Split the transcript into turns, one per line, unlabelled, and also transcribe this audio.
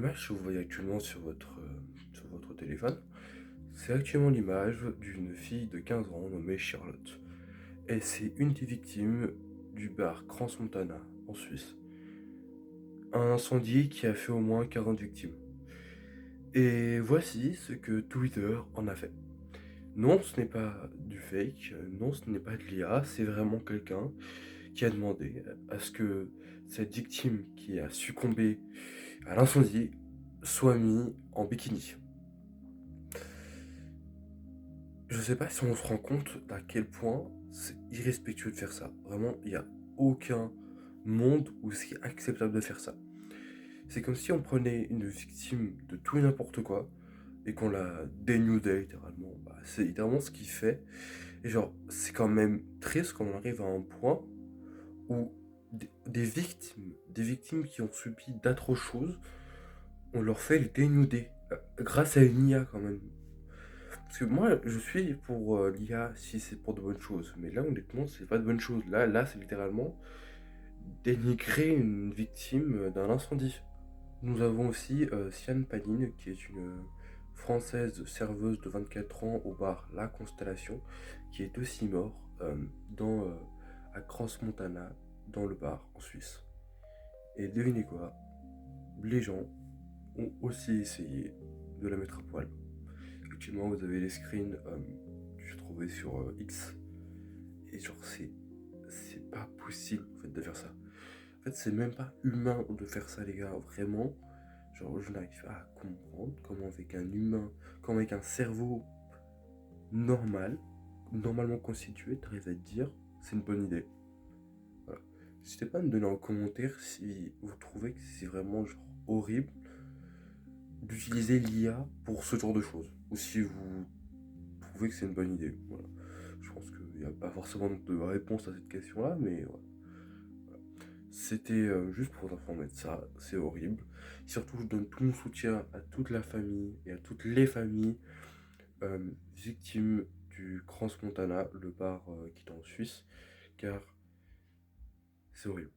L'image que vous voyez actuellement sur votre téléphone, c'est actuellement l'image d'une fille de 15 ans nommée Charlotte. Et c'est une des victimes du bar Crans-Montana en Suisse. Un incendie qui a fait au moins 40 victimes. Et voici ce que Twitter en a fait. Non, ce n'est pas du fake, non, ce n'est pas de l'IA, c'est vraiment quelqu'un qui a demandé à ce que cette victime qui a succombé à l'incendie soit mise en bikini. Je sais pas si on se rend compte d'à quel point c'est irrespectueux de faire ça. Vraiment, il y a aucun monde où c'est acceptable de faire ça. C'est comme si on prenait une victime de tout et n'importe quoi et qu'on la dénudait littéralement. Bah, c'est littéralement ce qu'il fait. Et genre, c'est quand même triste quand on arrive à un point où des victimes qui ont subi d'atroces choses, on leur fait les dénuder. Grâce à une IA quand même. Parce que moi, je suis pour l'IA si c'est pour de bonnes choses. Mais là, honnêtement, c'est pas de bonnes choses. Là, c'est littéralement dénigrer une victime d'un incendie. Nous avons aussi Siane Paline, qui est une française serveuse de 24 ans au bar La Constellation, qui est aussi morte à Crans-Montana, dans le bar en Suisse. Et devinez quoi? Les gens ont aussi essayé de la mettre à poil. Actuellement, vous avez les screens que j'ai trouvés sur X. Et genre, c'est pas possible en fait de faire ça. En fait, c'est même pas humain de faire ça, les gars. Vraiment, genre, je n'arrive pas à comprendre comment avec un humain, comment avec un cerveau normal, normalement constitué, t'arrives à te dire c'est une bonne idée. Voilà. N'hésitez pas à me donner en commentaire si vous trouvez que c'est vraiment genre horrible d'utiliser l'IA pour ce genre de choses. Ou si vous trouvez que c'est une bonne idée. Voilà. Je pense qu'il n'y a pas forcément de réponse à cette question-là, mais voilà. C'était juste pour vous informer de ça, c'est horrible. Surtout, je donne tout mon soutien à toute la famille et à toutes les familles euh, victimes du Crans Montana, le bar qui est en Suisse, car c'est horrible.